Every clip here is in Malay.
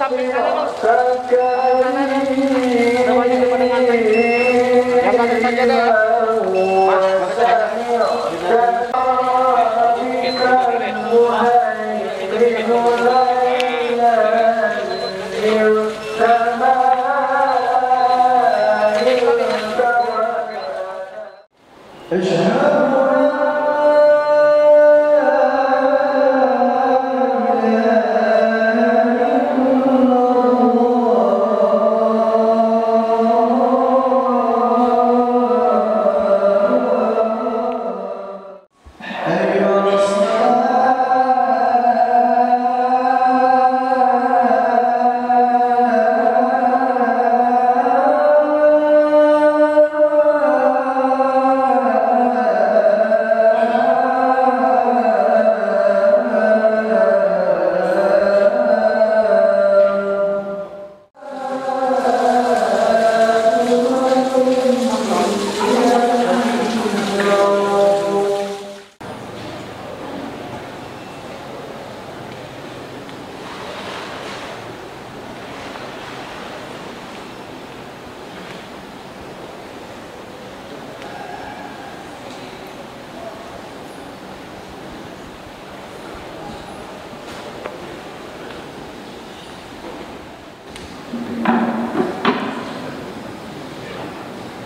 samping sana dong. Ada banyak daripada ngantai. Yang ngantai saja deh. Mas,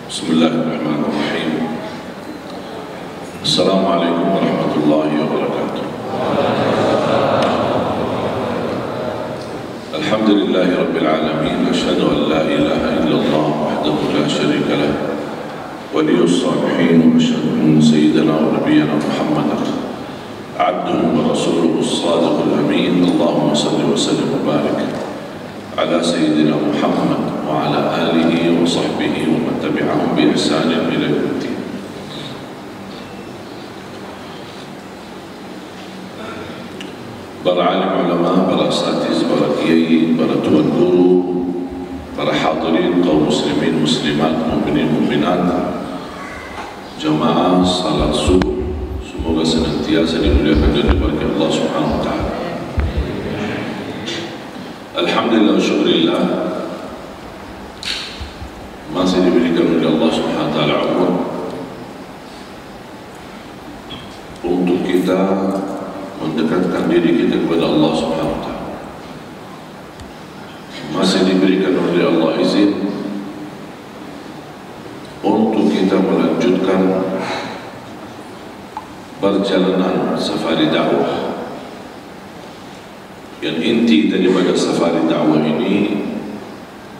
Bismillahirrahmanirrahim. Assalamualaikum warahmatullahi wabarakatuh. Alhamdulillahi rabbil alamin. Asyhadu an la ilaha illallah wahdahu la syarika lah, waliyus salihin, wa asyhadu anna sayyidana wa nabiyyana Muhammadan abduhu wa rasuluhu as-sadiqul amin. Allahumma salli wa sallim wa barik ala sayyidina Muhammad wa ala alihi wa sahbihi wa man tabi'ahum bi ihsanin ila yaumil. Para alim ulama, para asatiz, para kiai, para tuan guru, para hadirin kaum muslimin muslimat, mukminin mukminat, jamaah salat subuh, semoga senantiasa dimuliakan dan diberkahi Allah Subhanahu wa taala. Alhamdulillah wa syukurillah, masih diberikan oleh Allah Subhanahu wa taala umur untuk kita mendekatkan diri kita kepada Allah Subhanahu wa taala. Masih diberikan oleh Allah izin untuk kita melanjutkan perjalanan safari dakwah. Yang inti daripada safari dakwah ini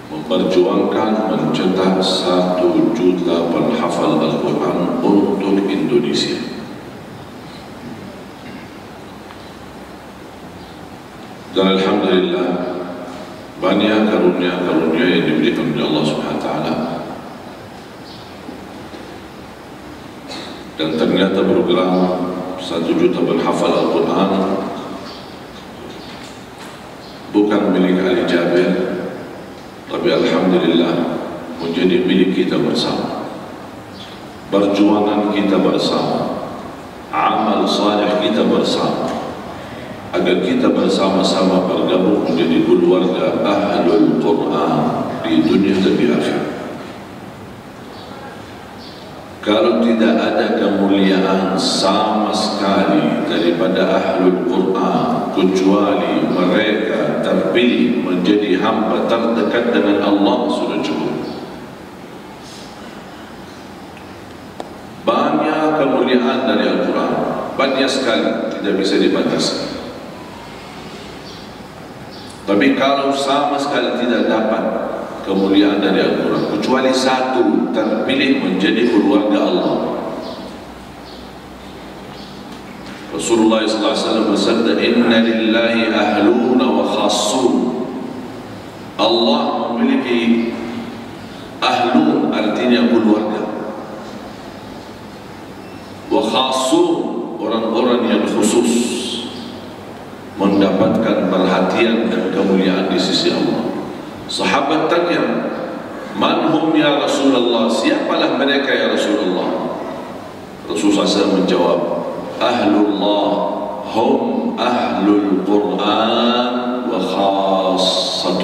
memperjuangkan mencetak 1 juta penghafal Al-Quran untuk Indonesia. Dan alhamdulillah banyak karunia-karunia yang diberikan oleh Allah Subhanahu wa taala. Dan ternyata program 1 juta penghafal Al-Quran bukan milik Ali Jabir, tapi alhamdulillah menjadi milik kita bersama. Perjuangan kita bersama, amal saleh kita bersama, agar kita bersama-sama bergabung menjadi keluarga Ahlul Quran di dunia dan di akhirat. Kalau tidak ada kemuliaan sama sekali daripada Ahlul Quran kecuali mereka terpilih menjadi hamba terdekat dengan Allah, sudah cukup. Banyak kemuliaan dari Al-Quran, banyak sekali, tidak bisa dibatasi. Tapi kalau sama sekali tidak dapat kemuliaan dari Al-Quran kecuali 1 terpilih menjadi keluarga Allah. Rasulullah SAW bersabda, inna lillahi ahluna wa khassun. Allah memiliki ahlun, artinya keluarga, wa khassun, orang-orang yang khusus mendapatkan perhatian dan kemuliaan di sisi Allah. Sahabat tanya, man hum ya Rasulullah, siapalah mereka ya Rasulullah? Rasulullah SAW menjawab, ahlullah hum ahlul Quran wa khassat.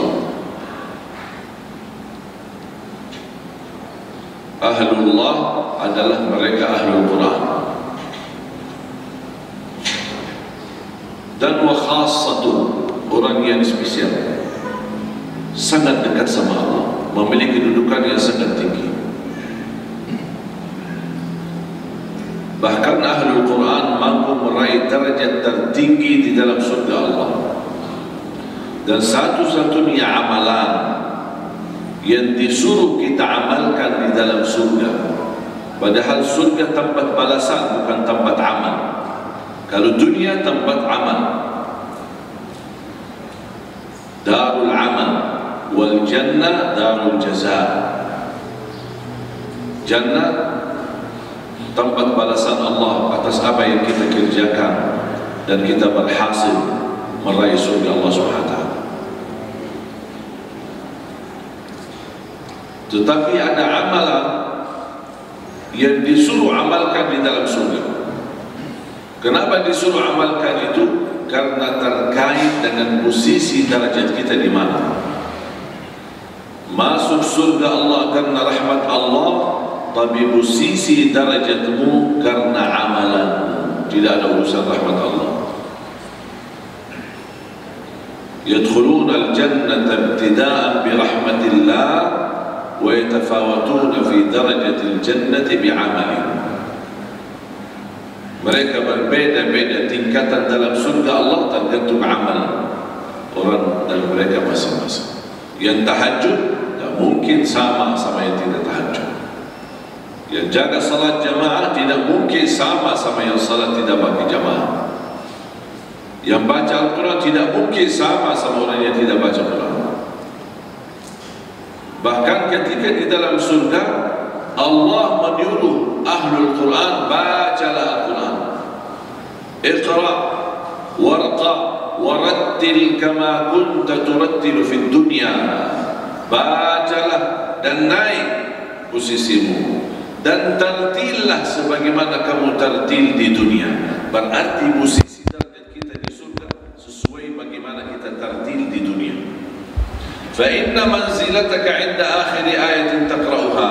adalah mereka Ahlul Quran. Dan wa khassatu, orang yang spesial, sangat dekat sama Allah, memiliki kedudukan yang sangat tinggi. Bahkan Ahlul Quran mampu meraih derajat tertinggi di dalam surga Allah. Dan satu-satunya amalan yang disuruh kita amalkan di dalam surga, padahal surga tempat balasan, bukan tempat amal. Kalau dunia tempat amal, darul amal, wal jannah darul jaza. Jannah tempat balasan Allah atas apa yang kita kerjakan, dan kita berhasil meraih surga Allah SWT. Tetapi ada amalan yang disuruh amalkan di dalam surga. Kenapa disuruh amalkan itu? Karena terkait dengan posisi derajat kita di mana. Masuk surga Allah karena rahmat Allah, tapi posisi derajatmu karena amalanmu. Tidak ada urusan rahmat Allah. Yadkhuluna al-jannata ibtida'an bi rahmatillah wa yatafawatuna fi darajatil jannati bi amalihim. Mereka berbeda-beda tingkatan dalam surga Allah tergantung amal orang dan mereka masing-masing. Yang tahajud tak mungkin sama yang tidak tahajud. Yang jaga salat jamaah tidak mungkin sama yang salat tidak bagi jamaah. Yang baca Al-Quran tidak mungkin sama orang yang tidak baca Al-Quran. Bahkan ketika di dalam surga Allah menyuruh Ahlul Quran, bacalah Al-Quran, Iqra warqa warattil kama kunta turattilu fid dunya. Bacalah dan naik posisimu, dan tartillah sebagaimana kamu tartil di dunia. Berarti posisi derajat kita di surga sesuai bagaimana kita tartil di dunia. Fa inna manzilataka 'inda akhir ayatin taqra'uha,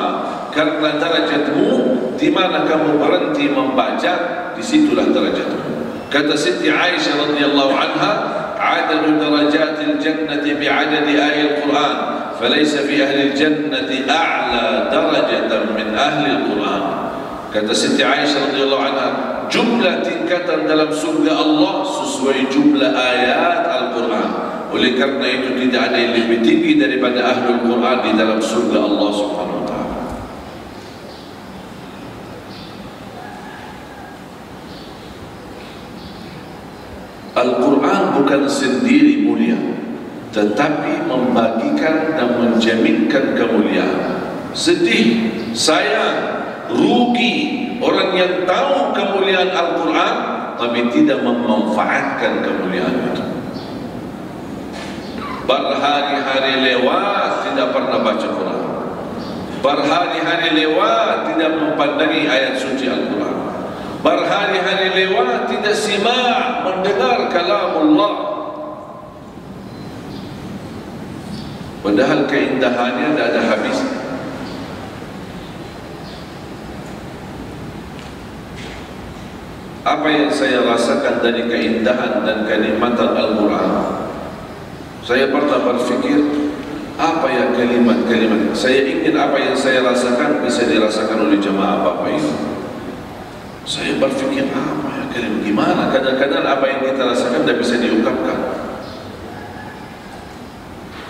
karena derajatmu di mana kamu berhenti membaca, disitulah derajatmu. Kata Siti Aisyah radhiyallahu anha, "Adadu darajatil jannati bi'adadi ayatil Quran, falaysa fi ahli jannati a'la darajatan min ahli al-Quran." Kata Siti Aisyah radhiyallahu anha, jumlah tingkatan dalam surga Allah sesuai jumlah ayat Al-Quran. Oleh karena itu tidak ada yang lebih tinggi daripada Ahlul Quran di dalam surga Allah Subhanahu wa ta'ala. Al-Quran bukan sendiri mulia, tetapi membagikan dan menjaminkan kemuliaan. Sedih, sayang, rugi orang yang tahu kemuliaan Al-Quran tapi tidak memanfaatkan kemuliaan itu. Berhari-hari lewat tidak pernah baca Quran, berhari-hari lewat tidak mempandangi ayat suci Al-Quran, berhari-hari lewat tidak simak mendengar kalamullah. Padahal keindahannya tidak ada habis. Apa yang saya rasakan dari keindahan dan kenikmatan Al-Quran, saya pernah berfikir, apa yang kalimat-kalimat, saya ingin apa yang saya rasakan bisa dirasakan oleh jemaah Bapak ini. Saya berfikir, apa ya kalimat, gimana, kadang-kadang apa yang kita rasakan tidak bisa diungkapkan.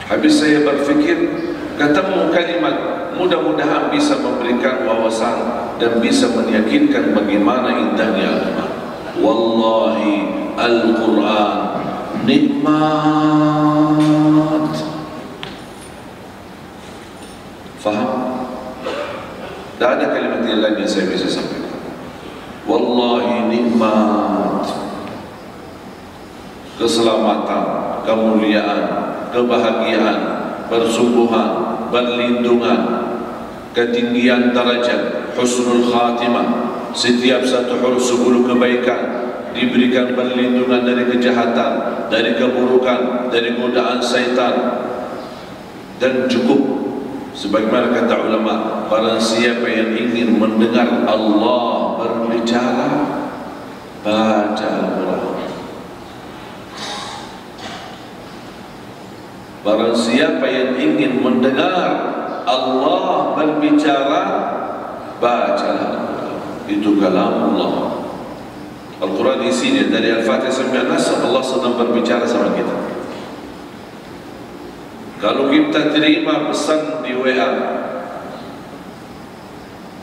Habis saya berfikir, ketemu kalimat, mudah-mudahan bisa memberikan wawasan dan bisa meyakinkan bagaimana indahnya Al-Quran. Wallahi Al-Quran nikmat. Faham? Tak ada kalimat yang lain yang saya bisa sampaikan. Wallahi nikmat. Keselamatan, kemuliaan, kebahagiaan, persungguhan, perlindungan, ketinggian derajat, husnul khatimah. Setiap satu huruf 10 kebaikan, diberikan perlindungan dari kejahatan, dari keburukan, dari godaan syaitan, dan cukup sebagaimana kata ulama, barang siapa yang ingin mendengar Allah berbicara, baca Al-Quran. Barang siapa yang ingin mendengar Allah berbicara, bacalah Al-Quran. Itu kalam Allah. Al-Quran isinya dari Al-Fatihah sampai An-Nas, Allah sedang berbicara sama kita. Kalau kita terima pesan di WA,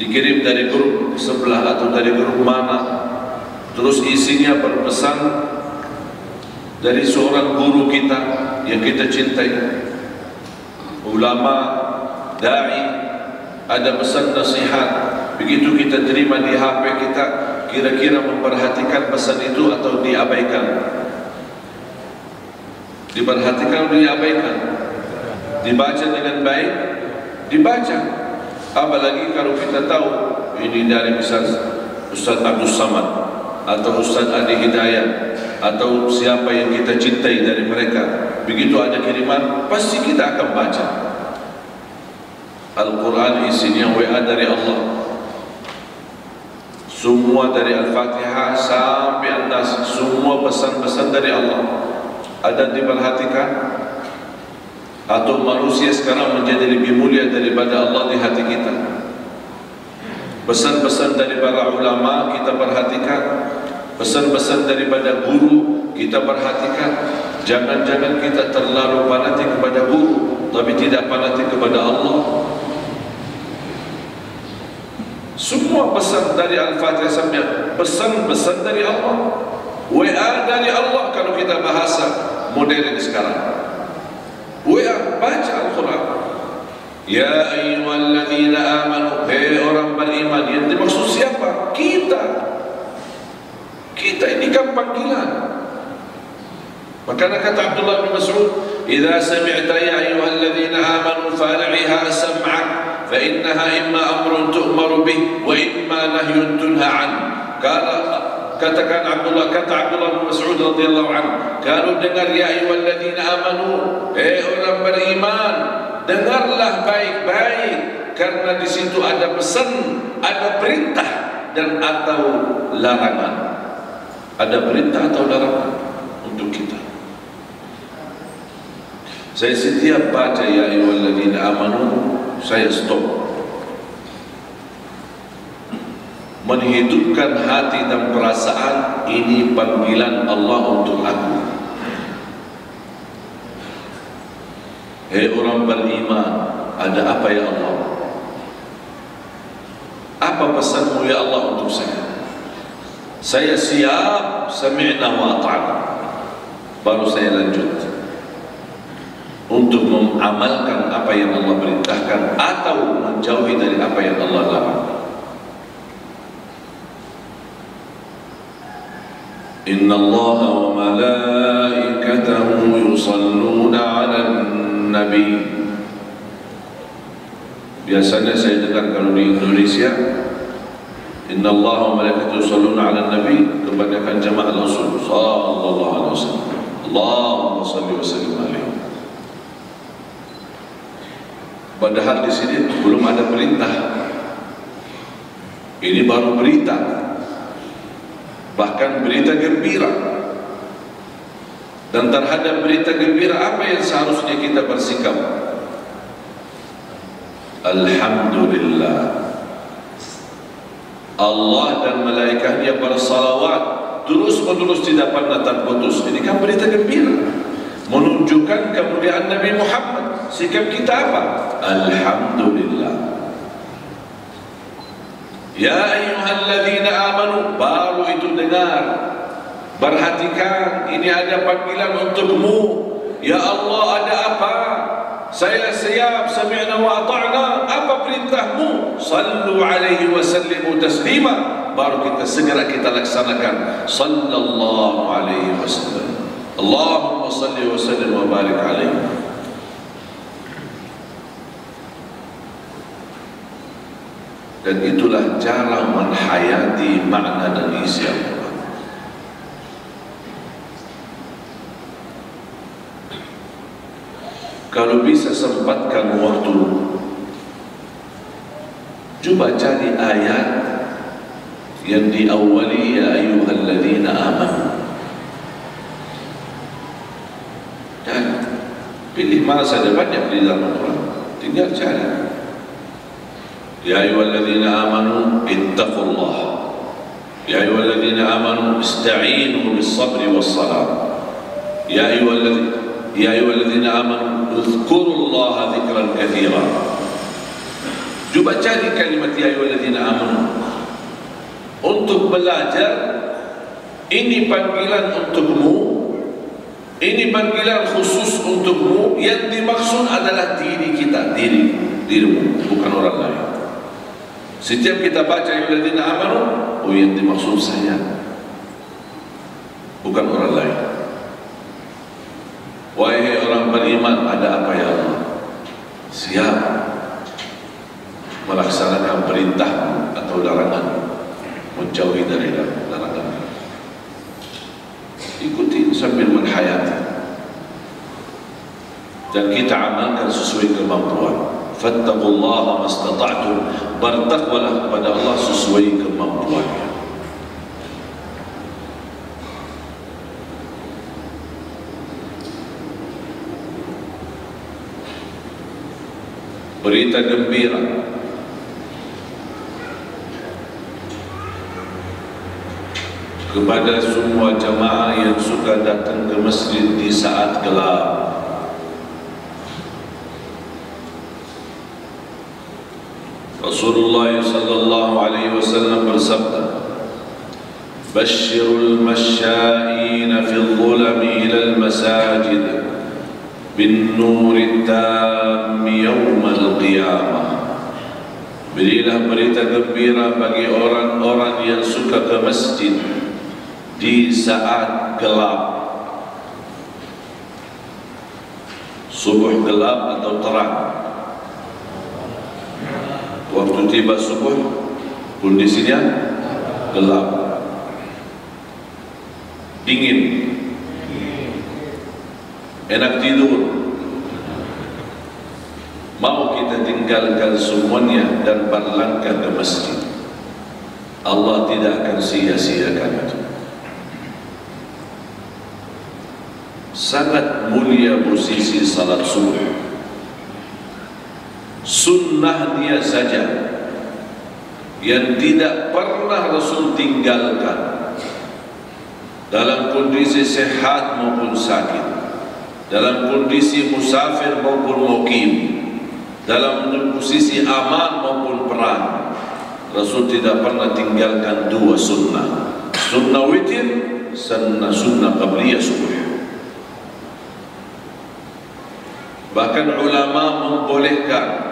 dikirim dari grup sebelah atau dari grup mana, terus isinya berpesan dari seorang guru kita yang kita cintai, ulama, da'i, ada pesan nasihat, begitu kita terima di HP kita, kira-kira memperhatikan pesan itu atau diabaikan? Diperhatikan atau diabaikan? Dibaca dengan baik? Dibaca. Apalagi kalau kita tahu ini dari misal Ustaz Abdul Samad atau Ustaz Adi Hidayat atau siapa yang kita cintai dari mereka, begitu ada kiriman, pasti kita akan baca. Al-Quran isinya WA dari Allah, semua dari Al-Fatihah sampai An-Nas, semua pesan-pesan dari Allah. Ada diperhatikan? Atau manusia sekarang menjadi lebih mulia daripada Allah di hati kita? Pesan-pesan dari para ulama kita perhatikan, pesan-pesan daripada guru kita perhatikan. Jangan-jangan kita terlalu fanatik kepada guru tapi tidak fanatik kepada Allah. Semua pesan dari Al-Fatihah sampai pesan-pesan dari Allah, WA dari Allah. Kalau kita bahasa modern sekarang, WA, baca Al-Quran. Ya ayyuhalladzina amanu, hei orang beriman. Yang dimaksud siapa? Kita ini kan panggilan. Maka kata Abdullah bin Mas'ud, idza sami'ta ya ayyuhalladzina amanu fa'riha sam'ak fa innaha imma amrun tu'maru bih wa imma nahyun tunha an. Kata Abdullah bin Mas'ud radhiyallahu anhu, kalau dengar ya ayyuhalladzina amanu, orang beriman, dengarlah baik-baik, karena di situ ada pesan, ada perintah dan atau larangan. Ada perintah atau larangan untuk kita. Saya setiap baca ya ayyuhalladzina amanu, saya stop, menghidupkan hati dan perasaan, ini panggilan Allah untuk aku. Hei orang beriman, ada apa ya Allah? Apa pesanmu ya Allah untuk saya? Saya siap, sami'na wa ata'na. Baru saya lanjut untuk mengamalkan apa yang Allah perintahkan atau menjauhi dari apa yang Allah larang. Inna Allah wa malaikatahu yusalluna 'alan nabi. Biasanya saya dengar kalau di Indonesia, Inna Allah wa malaikatahu yusalluna 'alan nabi, kebanyakan jamaah Rasul sallallahu alaihi wasallam. Allahumma shalli wa sallim alaihi. Padahal di sini belum ada perintah. Ini baru berita. Bahkan berita gembira. Dan terhadap berita gembira, apa yang seharusnya kita bersikap? Alhamdulillah, Allah dan malaikatnya bersalawat terus-menerus, tidak pernah terputus. Ini kan berita gembira, menunjukkan kemuliaan Nabi Muhammad. Sikap kita apa? Alhamdulillah. Ya ayyuhalladzina amanu, baru itu dengar, perhatikan, ini ada panggilan untukmu. Ya Allah, ada apa? Saya siap, sami'na wa ata'na. Apa perintahmu? Sallu alaihi wa sallimu taslima. Baru kita segera kita laksanakan. Sallallahu alaihi wasallam. Allahumma salli wa sallim wa barik alaihi. Dan itulah cara menghayati makna dan isi Al-Quran. Kalau bisa sempatkan waktu Cuba cari ayat yang diawali ya ayyuhalladzina amanu. Dan pilih mana saja, banyak di dalam Al-Quran, tinggal cari. Ya ayyuhalladzina amanu ittaqullah, ya ayyuhalladzina amanu ista'inu bis-sabri was-salah, ya ayyuhalladzina amanu udhkurullaha dzikran katsira. Cuba cari kalimat ya ayyuhalladzina amanu untuk belajar. Ini panggilan untukmu, ini panggilan khusus untukmu. Yang dimaksud adalah diri kita, dirimu, bukan orang lain. Setiap kita baca ya ayyuhalladzina amanu, oh yang dimaksud saya, bukan orang lain. Wahai orang beriman, ada apa ya Allah? Siap melaksanakan perintah atau larangan, menjauhi dari larangan. Ikuti sambil menghayati, dan kita amalkan sesuai kemampuan. Fattaqullaha mastata'tum, bertakwalah kepada Allah sesuai kemampuannya. Berita gembira kepada semua jamaah yang suka datang ke masjid di saat gelap. Rasulullah sallallahu alaihi wasallam bersabda, "Basyirul masya'ina fil dhulami ila al-masajid bin nuri tam yaumal qiyamah." Berilah berita gembira bagi orang-orang yang suka ke masjid di saat gelap, subuh gelap atau terang. Waktu tiba subuh, kondisinya gelap, dingin, enak tidur. Mau kita tinggalkan semuanya dan berlangkah ke masjid. Allah tidak akan sia-siakan itu. Sangat mulia posisi salat subuh. Sunnahnya saja yang tidak pernah Rasul tinggalkan, dalam kondisi sehat maupun sakit, dalam kondisi musafir maupun mukim, dalam posisi aman maupun perang. Rasul tidak pernah tinggalkan dua sunnah, sunnah witir, sunnah qabliyah subuh. Bahkan ulama membolehkan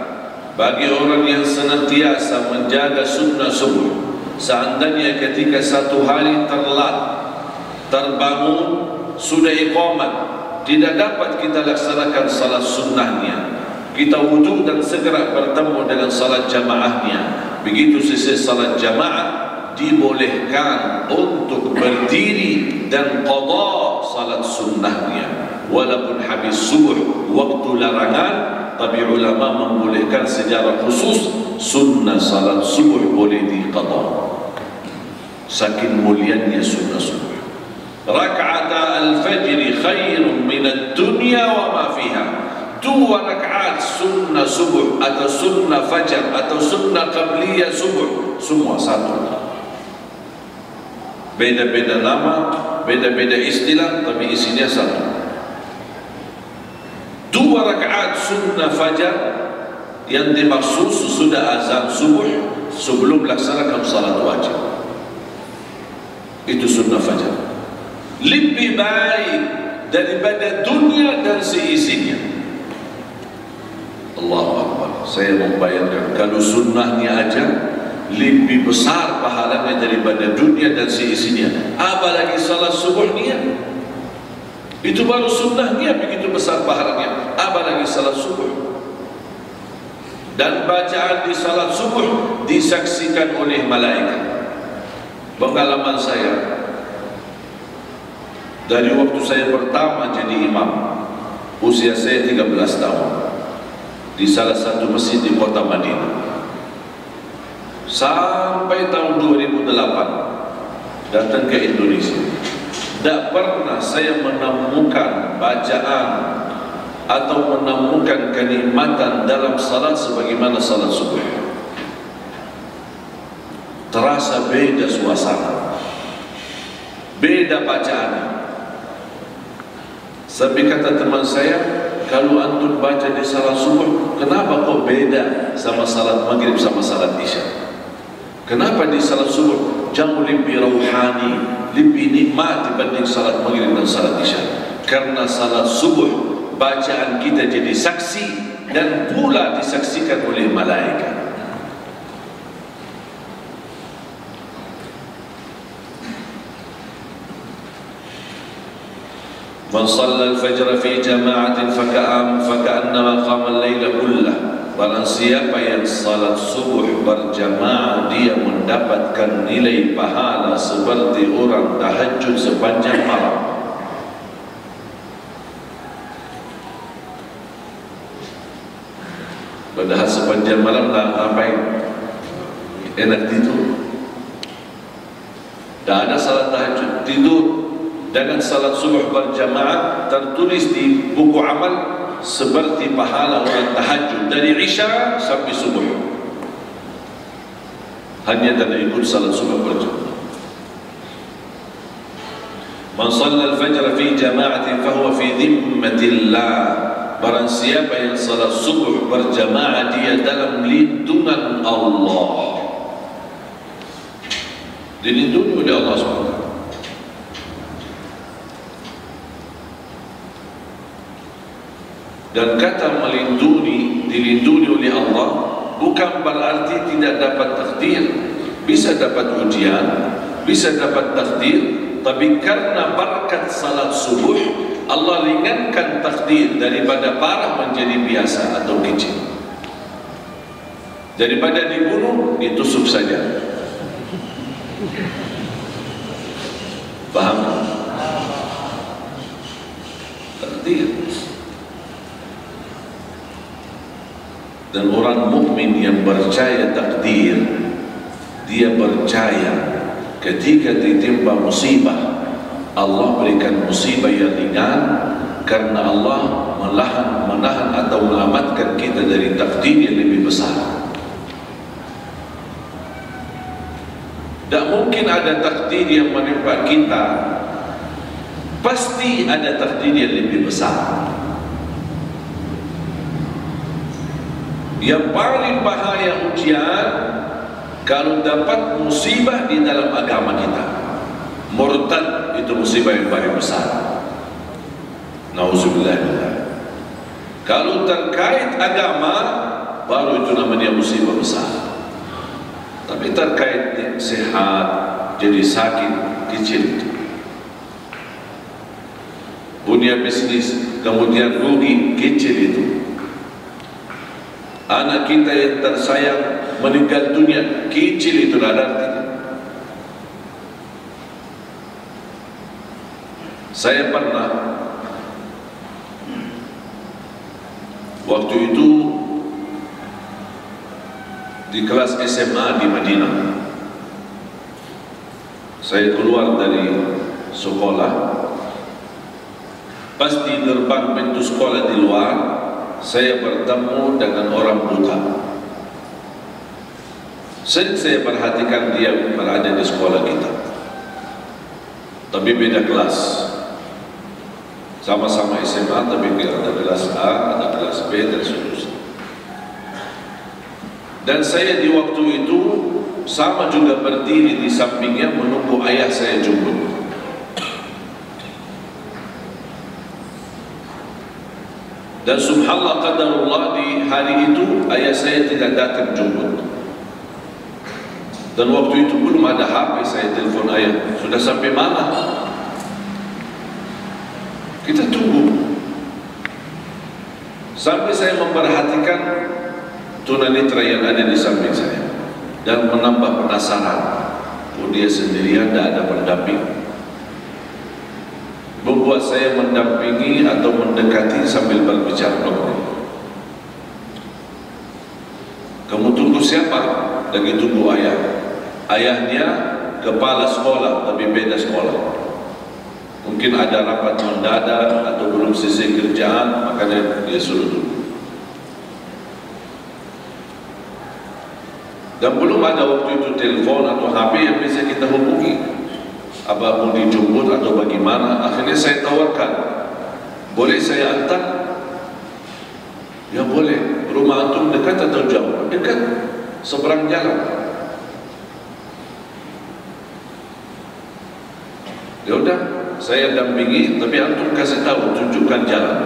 bagi orang yang senantiasa menjaga sunnah subuh, seandainya ketika satu hari terlambat terbangun sudah iqamat, tidak dapat kita laksanakan salat sunnahnya, kita wudhu dan segera bertemu dengan salat jamaahnya. Begitu selesai salat jamaah, dibolehkan untuk berdiri dan qada salat sunnahnya. Walaupun habis subuh waktu larangan, tapi ulama membolehkan secara khusus sunnah salat subuh boleh diqada. Saking mulianya sunnah subuh. Rak'at al-fajr khairun min ad-dunya wa ma fiha. Dua rakaat sunnah subuh atau sunnah fajar atau sunnah qabliyah subuh, semua satu. Beda-beda nama, beda-beda istilah, tapi isinya satu. Dua rakaat sunnah fajar yang dimaksud sesudah azan subuh sebelum melaksanakan salat wajib. Itu sunnah fajar. Lebih baik daripada dunia dan seisinya. Allahu Akbar. Saya membayangkan kalau sunnahnya aja lebih besar pahalanya daripada dunia dan seisinya, apalagi salat subuhnya. Itu baru sunnahnya begitu besar pahalanya, apalagi salat subuh. Dan bacaan di salat subuh disaksikan oleh malaikat. Pengalaman saya dari waktu saya pertama jadi imam, usia saya 13 tahun, di salah satu masjid di kota Madinah. sampai tahun 2008 datang ke Indonesia. Tak pernah saya menemukan bacaan atau menemukan kenikmatan dalam salat sebagaimana salat subuh. Terasa beda suasana, beda bacaan. Sampai kata teman saya, kalau antum baca di salat subuh, kenapa kok beda sama salat maghrib sama salat isya? Kenapa di salat subuh jauh lebih rohani, lebih nikmat dibanding salat maghrib dan salat isya? Karena salat subuh bacaan kita jadi saksi dan pula disaksikan oleh malaikat. Man shalla al-fajr fi jama'atin faka'annama qama al-laila kullah. Barang siapa yang salat subuh berjamaah, dia mendapatkan nilai pahala seperti orang tahajud sepanjang malam. Padahal sepanjang malam dah ngapain? Enak tidur. Tak ada salat tahajud, tidur. Dengan salat subuh berjamaah tertulis di buku amal seperti pahala orang tahajud dari isya sampai subuh. Hanya dengan ikut salat subuh berjamaah. Man shalla al-fajr fi jama'atin fahuwa fi dhimmatillah. Barang siapa yang salat subuh berjamaah, dia dalam lindungan Allah, dilindungi oleh Allah SWT. Dan kata melindungi, dilindungi oleh Allah bukan berarti tidak dapat takdir. Bisa dapat ujian, bisa dapat takdir, tapi karena berkat salat subuh Allah ringankan takdir daripada parah menjadi biasa atau kecil. Daripada dibunuh, ditusuk saja. Faham? Takdir. Dan orang mukmin yang percaya takdir, dia percaya ketika ditimpa musibah, Allah berikan musibah yang ringan karena Allah menahan atau menyelamatkan kita dari takdir yang lebih besar. Tak mungkin ada takdir yang menimpa kita, pasti ada takdir yang lebih besar. Yang paling bahaya ujian kalau dapat musibah di dalam agama kita. Murtad itu musibah yang paling besar. Nauzubillah. Kalau terkait agama, baru itu namanya musibah besar. Tapi terkait sehat, jadi sakit, kecil. Punya bisnis, kemudian rugi, kecil itu. Anak kita yang tersayang meninggal dunia, kecil itu artinya. Saya pernah waktu itu di kelas SMA di Madinah. Saya keluar dari sekolah, pas di gerbang pintu sekolah di luar, saya bertemu dengan orang buta. Sering saya perhatikan dia berada di sekolah kita, tapi beda kelas. Sama-sama SMA, tapi ada kelas A, ada kelas B, dan seterusnya. Dan saya di waktu itu sama juga berdiri di sampingnya menunggu ayah saya jemput. Dan subhanallah qadarullah, di hari itu ayah saya tidak datang jemput. Dan waktu itu belum ada HP, saya telepon ayah, sudah sampai mana? Kita tunggu. Sampai saya memperhatikan tunanetra yang ada di samping saya dan menambah penasaran. Oh, dia sendirian, tidak ada pendamping. Membuat saya mendampingi atau mendekati sambil berbicara. Kamu tunggu siapa? lagi tunggu ayah. Ayahnya kepala sekolah, tapi beda sekolah. Mungkin ada rapat mendadak atau belum selesai kerjaan, makanya dia suruh tunggu. Dan belum ada waktu itu telepon atau HP yang bisa kita hubungi. Apa mau dijemput atau bagaimana? Akhirnya saya tawarkan, boleh saya antar? Ya boleh. Rumah antum dekat atau jauh? Dekat, seberang jalan. Ya udah, saya dampingi, tapi antum kasih tahu, tunjukkan jalan.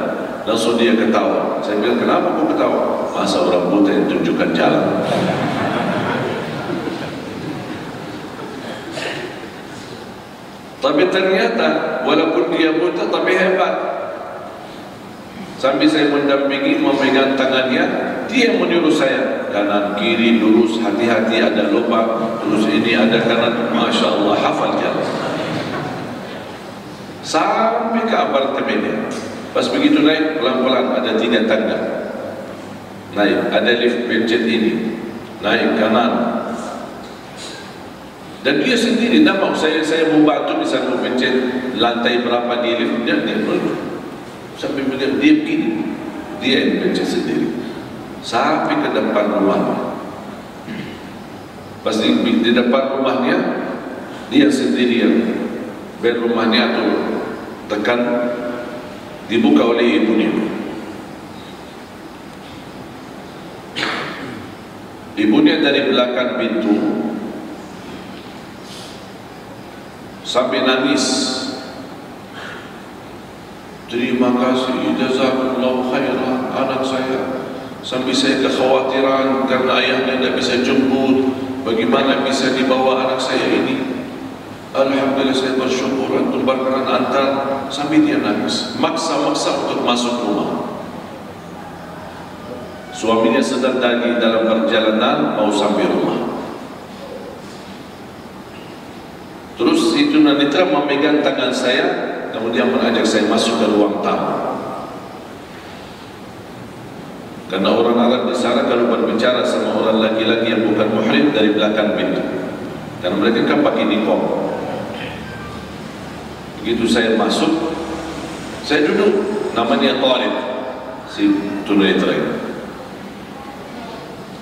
Langsung dia ketawa. Saya bilang, kenapa kau ketawa? Masa orang buta yang tunjukkan jalan? Tapi ternyata walaupun dia buta tapi hebat. Sambil saya mendampingi, memegang tangannya, dia yang menyuruh saya kanan kiri lurus, hati-hati ada lubang, terus ini ada kanan. Masya Allah, hafal jalan sampai ke apartemennya. Pas begitu naik pelan-pelan, ada 3 tangga. Naik, ada lift, pencet ini, naik kanan. Dan dia sendiri tak mau saya mau bantu, misalnya mau pencet lantai berapa di lift, dia sampai dia begini, dia yang pencet sendiri sampai ke depan rumahnya. Pas di depan rumahnya, dia sendiri yang bel rumahnya tu tekan, dibuka oleh ibunya. Ibunya dari belakang pintu sampai nangis. Terima kasih, jazakumullah khairan anak saya. Sampai saya kekhawatiran karena ayahnya tidak bisa jemput, bagaimana bisa dibawa anak saya ini. Alhamdulillah saya bersyukur, antum berkenan antar. Sampai dia nangis, maksa-maksa untuk masuk rumah. Suaminya sedang lagi dalam perjalanan mau sampai rumah. Terus itu Nanitra memegang tangan saya, kemudian mengajak saya masuk ke ruang tamu. Karena orang Arab di sana kalau berbicara sama orang laki-laki yang bukan muhrim dari belakang pintu, karena mereka kan pakai niqab. Begitu saya masuk, saya duduk, namanya Talib, si tunanetra.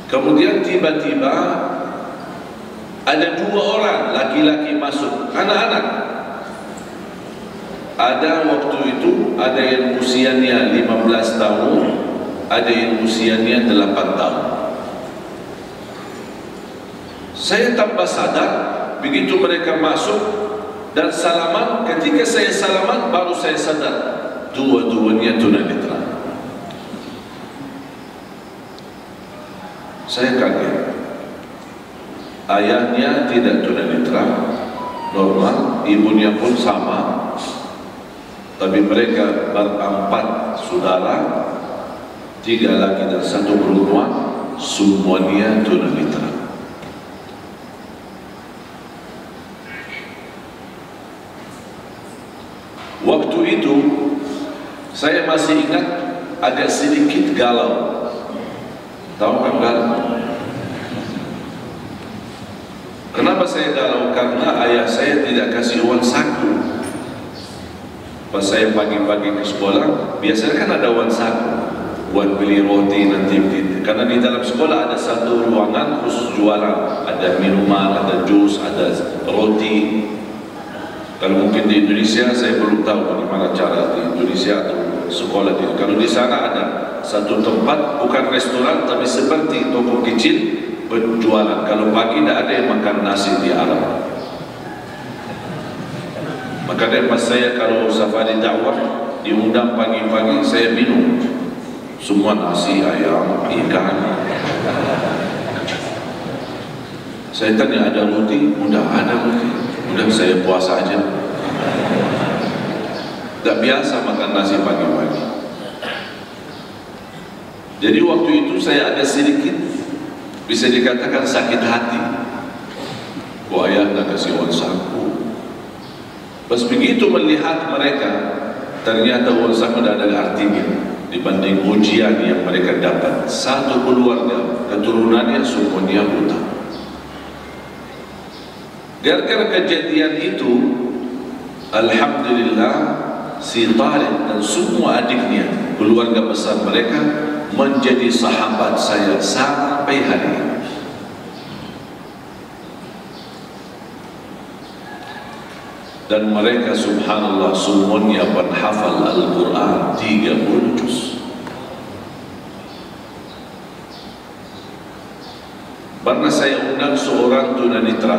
Kemudian tiba-tiba ada 2 orang laki-laki masuk, anak-anak. Ada waktu itu, ada yang usianya 15 tahun, ada yang usianya 8 tahun. Saya tanpa sadar, begitu mereka masuk dan salaman, ketika saya salaman baru saya sadar, dua-duanya tunanetra. Saya kaget. Ayahnya tidak tunanetra, normal, ibunya pun sama, tapi mereka berempat saudara, 3 laki dan 1 perempuan, semuanya tunanetra. Waktu itu saya masih ingat agak sedikit galau. Tahu kan galau? Kenapa saya galau? Karena ayah saya tidak kasih uang saku. Pas saya pagi-pagi ke sekolah, biasanya kan ada uang saku buat beli roti nanti. Karena di dalam sekolah ada 1 ruangan khusus jualan, ada minuman, ada jus, ada roti. Kalau mungkin di Indonesia, saya belum tahu bagaimana cara di Indonesia atau sekolah di. Kalau di sana ada 1 tempat, bukan restoran, tapi seperti toko kecil berjualan. Kalau pagi tidak ada yang makan nasi di Arab. Makanya pas saya kalau safari dakwah diundang pagi-pagi, saya minum semua nasi, ayam, ikan. Saya tanya, ada roti? Udah ada roti. Udah saya puasa aja. Tak biasa makan nasi pagi-pagi. Jadi waktu itu saya ada sedikit, bisa dikatakan sakit hati. Wah, ayah tak kasih uang saku. Pas begitu melihat mereka, ternyata uang saku tidak ada artinya dibanding ujian yang mereka dapat. 1 keluarga keturunannya semuanya buta. Gara-gara kejadian itu, alhamdulillah, si Tariq dan semua adiknya, keluarga besar mereka menjadi sahabat saya sampai hari ini. Dan mereka subhanallah semuanya penghafal Al-Quran 30 juz. Pernah saya undang seorang tunanetra.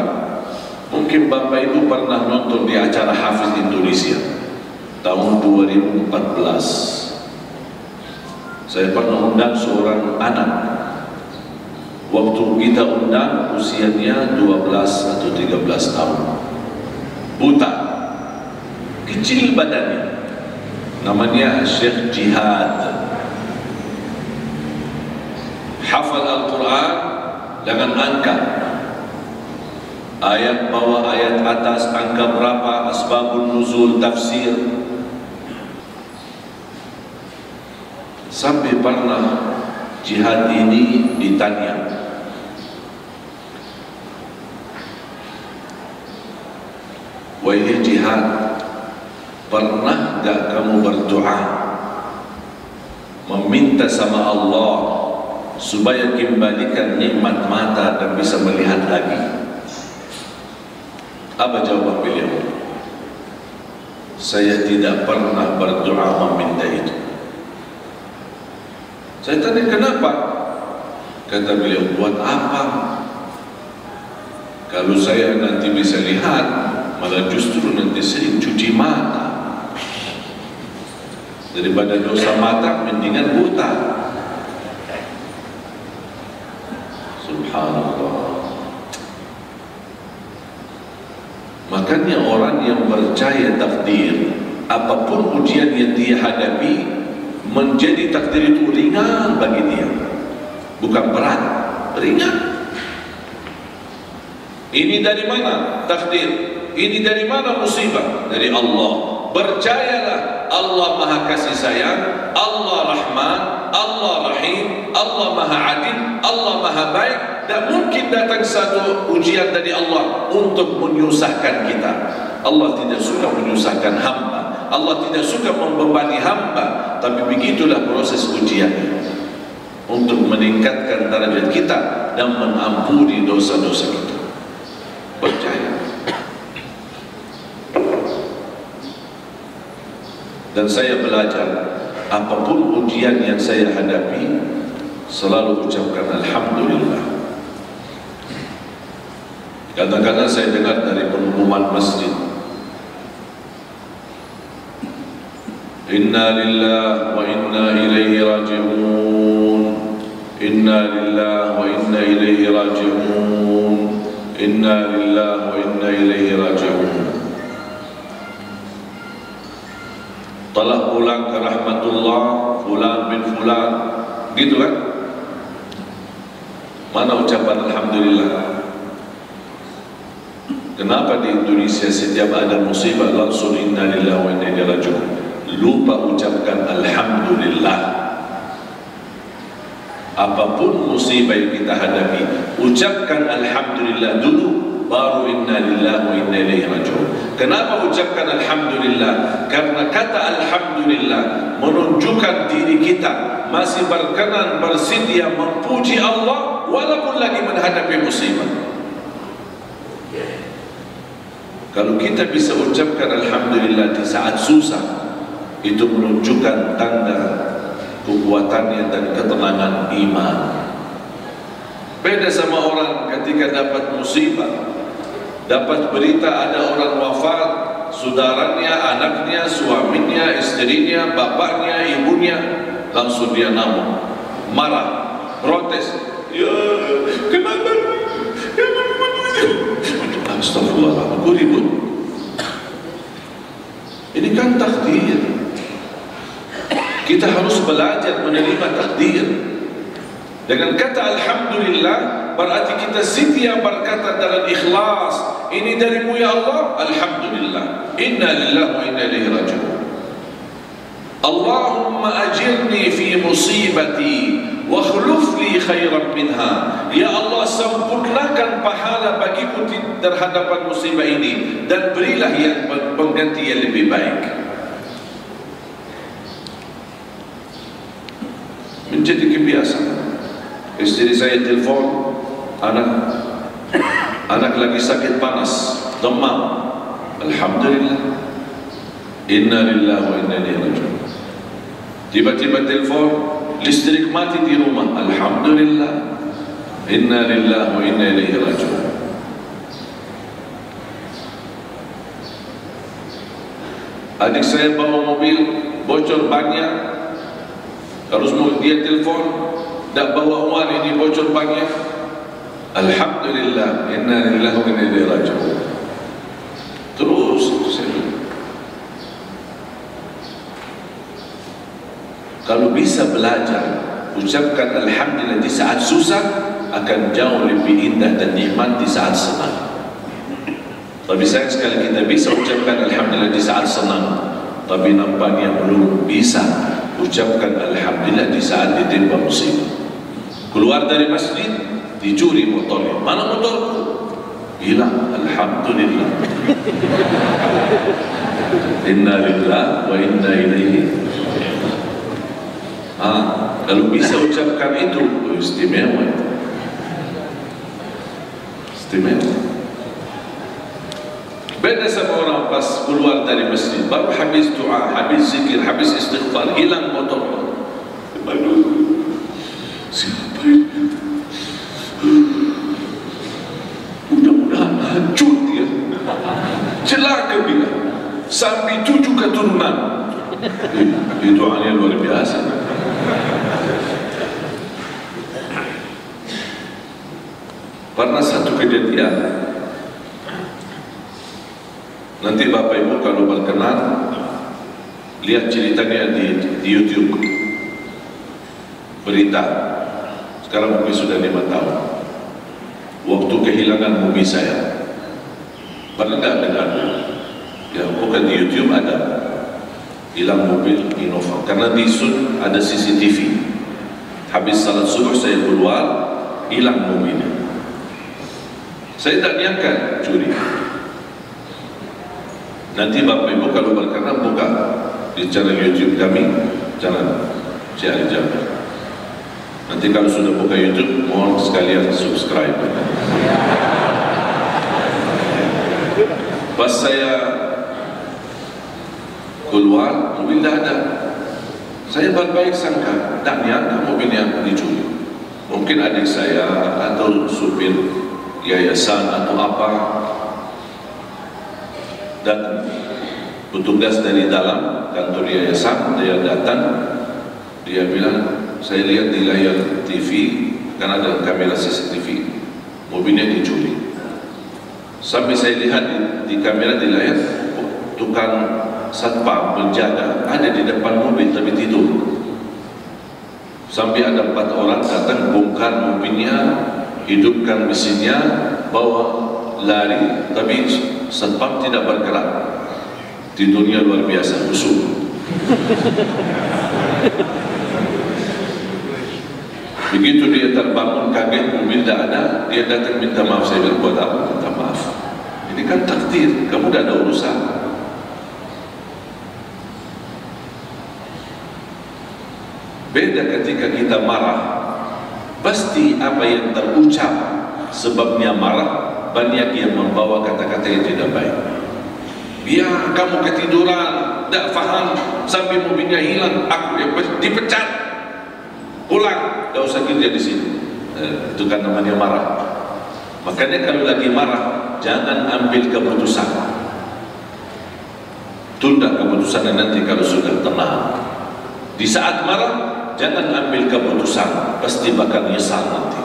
Mungkin Bapak Ibu pernah nonton di acara Hafiz Indonesia tahun 2014. Saya pernah undang seorang anak. Waktu kita undang usianya 12 atau 13 tahun. Buta, kecil badannya, namanya Syekh Jihad. Hafal Al-Quran dengan angka, ayat bawah, ayat atas, angka berapa, asbabun nuzul, tafsir. Sampai pernah Jihad ini ditanya, wahai Jihad, pernah gak kamu berdoa meminta sama Allah supaya kembalikan nikmat mata dan bisa melihat lagi? Apa jawaban beliau? Saya tidak pernah berdoa meminta itu. Saya tanya kenapa? Kata beliau, buat apa? Kalau saya nanti bisa lihat, malah justru nanti sering cuci mata. Daripada dosa mata, mendingan buta. Subhanallah. Makanya orang yang percaya takdir, apapun ujian yang dia hadapi, menjadi takdir itu ringan bagi dia. Bukan berat, ringan. Ini dari mana takdir? Ini dari mana musibah? Dari Allah. Percayalah, Allah Maha Kasih Sayang, Allah Rahman, Allah Rahim, Allah Maha Adil, Allah Maha Baik. Tak mungkin datang satu ujian dari Allah untuk menyusahkan kita. Allah tidak suka menyusahkan hamba, Allah tidak suka membebani hamba. Tapi begitulah proses ujian, untuk meningkatkan derajat kita dan mengampuni dosa-dosa kita. Percaya. Dan saya belajar, apapun ujian yang saya hadapi, selalu ucapkan Alhamdulillah. Kadang-kadang saya dengar dari pengumuman masjid, Inna lillahi wa inna ilaihi raji'un, Inna lillahi wa inna ilaihi raji'un, Inna lillahi wa inna ilaihi raji'un. Telah pulang ke rahmatullah fulan bin fulan, gitu kan? Mana ucapan Alhamdulillah? Kenapa di Indonesia setiap ada musibah langsung inna lillahi wa inna ilaihi raji'un? Lupa ucapkan Alhamdulillah. Apapun musibah yang kita hadapi, ucapkan Alhamdulillah dulu, baru inna lillahi wa inna ilaihi raji'un. Kenapa ucapkan Alhamdulillah? Karena kata Alhamdulillah menunjukkan diri kita masih berkenan, bersedia memuji Allah walaupun lagi menghadapi musibah. Kalau kita bisa ucapkan Alhamdulillah di saat susah, itu menunjukkan tanda kekuatannya dan ketenangan iman. Beda sama orang ketika dapat musibah, dapat berita ada orang wafat, saudaranya, anaknya, suaminya, istrinya, bapaknya, ibunya, langsung dia ngamuk, marah, protes. Ya, kenapa? Astagfirullah, aku ribut. Ini kan takdir. Kita harus belajar menerima takdir. Dengan kata Alhamdulillah, berarti kita setia berkata dalam ikhlas, ini darimu ya Allah, Alhamdulillah, Inna lillahi wa inna ilaihi raji'un. Allahumma ajirni fi musibati wa khuluf li khairan minha. Ya Allah, sempurnakan pahala bagiku terhadap musibah ini dan berilah yang pengganti yang lebih baik. Menjadi kebiasaan. Istri saya telepon, anak lagi sakit panas, demam. Alhamdulillah, inna lillahi wa inna ilaihi raji'un. Tiba-tiba telepon, listrik mati di rumah. Alhamdulillah, inna lillahi wa inna ilaihi raji'un. Adik saya bawa mobil, bocor banyak. Harus dia telepon, tak bawa uang ini bocor banyak. Alhamdulillah, inna lillahi wa inna ilaihi raji'un. Terus kalau bisa belajar ucapkan alhamdulillah di saat susah, akan jauh lebih indah dan nikmat di saat senang. Tapi sayang sekali kita bisa ucapkan alhamdulillah di saat senang, tapi nampaknya belum bisa ucapkan alhamdulillah di saat ditimpa musibah. Keluar dari masjid, dicuri motornya. Mana motorku? Hilang. Alhamdulillah. Inna lillahi wa inna ilaihi. Kalau bisa ucapkan itu, istimewa. Istimewa. Beda sama orang pas keluar dari masjid, baru habis doa, habis zikir, habis istighfar, hilang motor. Siapa ini? Mudah-mudahan hancur dia, celaka dia, sampai 7 keturunan. Itu doanya luar biasa. Pernah satu kejadian, nanti Bapak Ibu kalau berkenan lihat ceritanya di YouTube, berita. Sekarang mungkin sudah 5 tahun. Waktu kehilangan mobil saya. Pernah enggak dengar? Ya, bukan di YouTube ada. Hilang mobil Innova. Karena di Sun ada CCTV. Habis salat subuh saya keluar, hilang mobilnya. Saya tak nyangka curi. Nanti Bapak Ibu kalau berkenan buka di channel YouTube kami, channel Cik Ali Jaber. Nanti kalau sudah buka YouTube, mohon sekalian subscribe. Pas saya keluar, mobil tak ada. Saya berbaik sangka, tak nyangka mobilnya dicuri. Mungkin adik saya atau supir yayasan atau apa, dan petugas dari dalam kantor yayasan, dia datang, dia bilang, saya lihat di layar TV, karena ada kamera CCTV, mobilnya dicuri. Sampai saya lihat di kamera di layar, tukang satpam penjaga ada di depan mobil tapi tidur. Sampai ada 4 orang datang, bongkar mobilnya, hidupkan mesinnya, bawa lari, tapi satpam tidak bergerak. Tidurnya luar biasa, khusyuk. Begitu dia terbangun kaget, mobil tidak ada, dia datang minta maaf. Saya bilang, buat apa minta maaf? Ini kan takdir, kamu tidak ada urusan. Beda ketika kita marah, pasti apa yang terucap sebabnya marah, banyak yang membawa kata-kata yang tidak baik. Ya, kamu ketiduran, tidak faham, sampai mobilnya hilang, aku dipecat. Pulang, tidak usah kerja di sini. Itu kan namanya marah. Makanya kalau lagi marah, jangan ambil keputusan. Tunda keputusannya nanti kalau sudah tenang. Di saat marah, jangan ambil keputusan, pasti bakal nyesal nanti.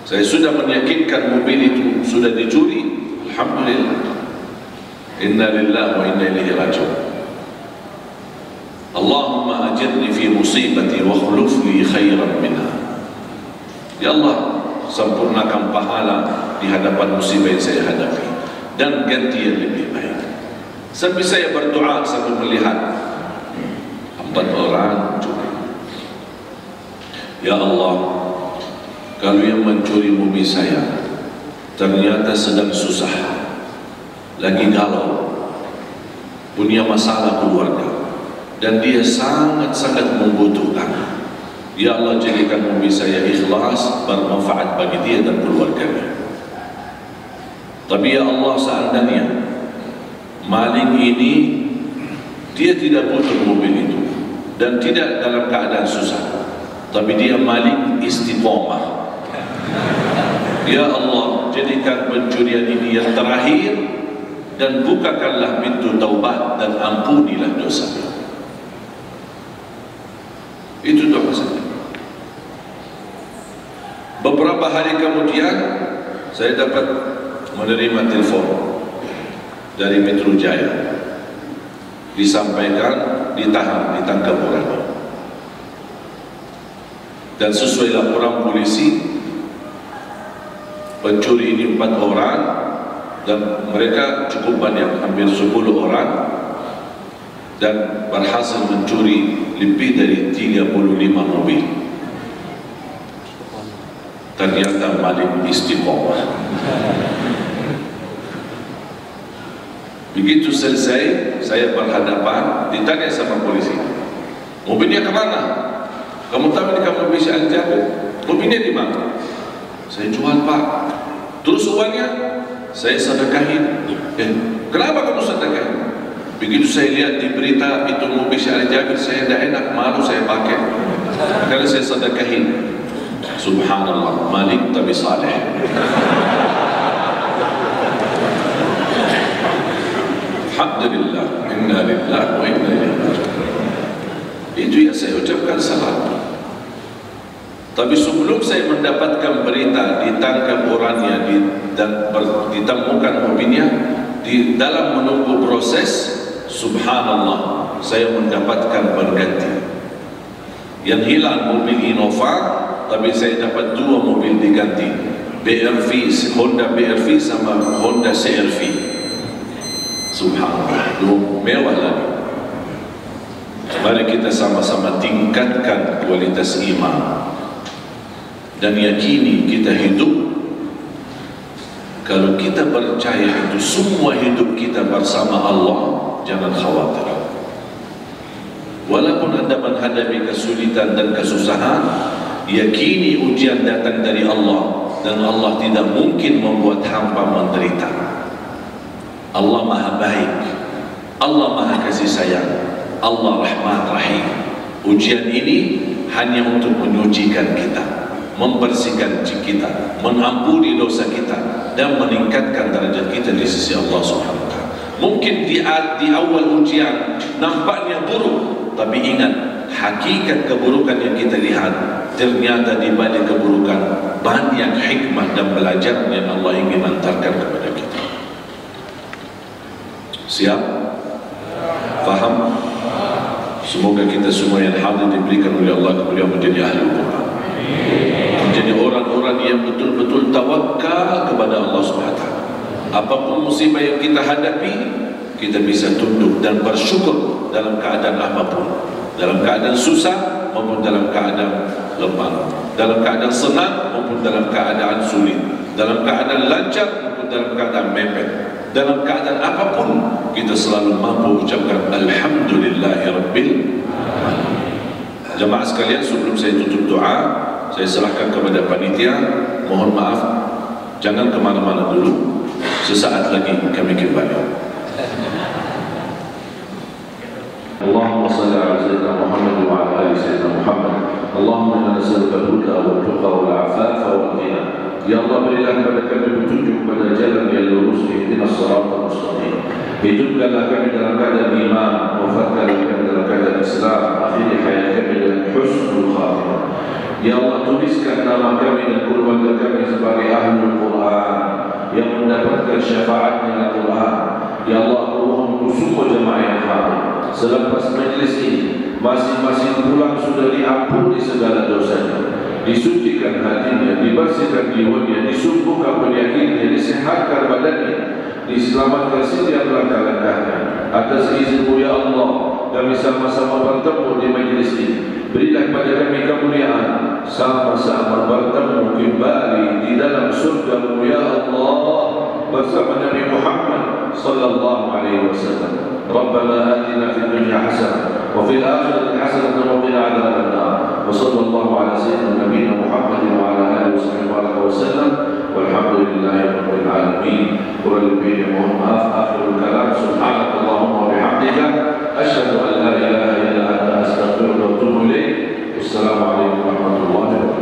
Saya sudah meyakinkan mobil itu sudah dicuri. Alhamdulillah. Inna lillahi wa inna ilaihi raji'un. Allahumma ajirni fi musibati wa khuluf li khairan minha. Ya Allah, sempurnakan pahala di hadapan musibah yang saya hadapi dan ganti yang lebih baik. Sampai saya berdoa sambil melihat 4 orang curi. Ya Allah, kalau yang mencuri mobil saya ternyata sedang susah, lagi galau, punya masalah keluarga, dan dia sangat-sangat membutuhkan. Ya Allah, jadikan mobil saya ikhlas, bermanfaat bagi dia dan keluarganya. Tapi ya Allah, seandainya maling ini dia tidak butuh mobil itu dan tidak dalam keadaan susah, tapi dia maling istiqomah. Ya Allah, jadikan pencurian ini yang terakhir dan bukakanlah pintu taubat dan ampunilah dosa. Itu doa saya. Beberapa hari kemudian saya dapat menerima telepon dari Metro Jaya, disampaikan ditangkap orangnya. Dan sesuai laporan polisi, pencuri ini 4 orang dan mereka cukup banyak, hampir 10 orang, dan berhasil mencuri lebih dari 35 mobil. Ternyata maling istiqomah. Begitu selesai, saya berhadapan, ditanya sama polisi, mobilnya kemana? Kamu tahu ini kamu bisa Al-Jabir? Mobilnya di mana? Saya jual, Pak. Terus uangnya saya sedekahin. Kenapa kamu sedekahin? Begitu saya lihat di berita itu mobil Al-Jabir, saya tidak enak, malu saya pakai, karena saya sedekahin. Subhanallah, malik tapi saleh. Alhamdulillah, inna lillahi wa inna ilaihi raji'un. Itu yang saya ucapkan salat. Tapi sebelum saya mendapatkan berita ditangkap orangnya dan ditemukan mobilnya, di dalam menunggu proses, subhanallah, saya mendapatkan berganti. Yang hilang mobil Innova, tapi saya dapat 2 mobil diganti, BRV, Honda BRV sama Honda CRV. Subhanallah, mewah lagi. Mari kita sama-sama tingkatkan kualitas iman dan yakini kita hidup. Kalau kita percaya itu semua hidup kita bersama Allah, jangan khawatir. Walaupun Anda menghadapi kesulitan dan kesusahan, yakini ujian datang dari Allah, dan Allah tidak mungkin membuat hamba menderita. Allah Maha Baik, Allah Maha Kasih Sayang, Allah Rahman Rahim. Ujian ini hanya untuk menyucikan kita, membersihkan kita, mengampuni dosa kita, dan meningkatkan derajat kita di sisi Allah Subhanahu wa Ta'ala. Mungkin di awal ujian nampaknya buruk, tapi ingat, hakikat keburukan yang kita lihat, ternyata di balik keburukan banyak hikmah dan pelajaran yang Allah ingin hantarkan kepada kita. Siap? Faham? Semoga kita semua yang hadir diberikan oleh Allah kemudian menjadi ahli Al-Quran, menjadi orang-orang yang betul-betul tawakal kepada Allah SWT. Apapun musibah yang kita hadapi, kita bisa tunduk dan bersyukur dalam keadaan apapun, dalam keadaan susah maupun dalam keadaan lemah, dalam keadaan senang maupun dalam keadaan sulit, dalam keadaan lancar maupun dalam keadaan mepet, dalam keadaan apapun kita selalu mampu ucapkan Alhamdulillahirabbil alamin. Jemaah sekalian, sebelum saya tutup doa, saya serahkan kepada panitia. Mohon maaf, jangan kemana-mana dulu. Sesaat lagi kami kembali. Allahumma salli ala sayyidina Muhammad wa ala ali sayyidina Muhammad. Allahumma inna nas'aluka al-huda wal tuqa wal 'afafa wal ghina. Ya Allah, berilah kepada kami petunjuk pada jalan yang lurus, ihdinas siratal mustaqim. Hidupkanlah kami dalam keadaan iman, wafatkanlah kami dalam keadaan Islam, akhiri hayat kami dengan husnul khatimah. Ya Allah, tuliskan nama kami dan keluarga kami sebagai ahlul Quran yang mendapatkan syafaatnya Al-Quran. Ya Allah, aku mohon semua jemaah yang hadir selepas majlis ini, masing-masing pulang sudah diampuni segala dosanya, disucikan hatinya, dibersihkan jiwanya, disembuhkan penyakitnya, disehatkan badannya, diselamatkan setiap langkah-langkahnya. Atas izin-Mu ya Allah, kami sama-sama bertemu di majlis ini. Berilah kepada kami kemuliaan, sama-sama bertemu kembali di dalam surga-Mu ya Allah bersama Nabi Muhammad sallallahu alaihi wasallam. Rabbana atina fid dunya hasanah wa fil akhirati hasanah wa qina adzabannar. Wa sallallahu ala sayyidina nabiyina Muhammad wa ala alihi wasallam. Walhamdulillahi rabbil alamin. Kurang lebihnya mohon maaf. Akhirul kalam, subhanakallahumma wa bihamdika asyhadu an la ilaha illa anta astaghfiruka wa atubu ilaik. Assalamualaikum warahmatullahi wabarakatuh.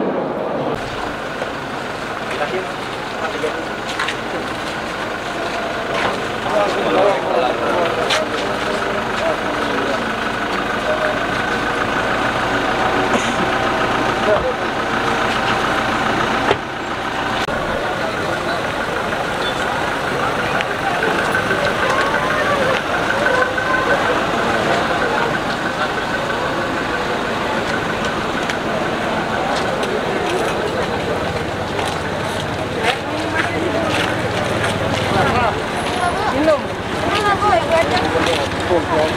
Boleh.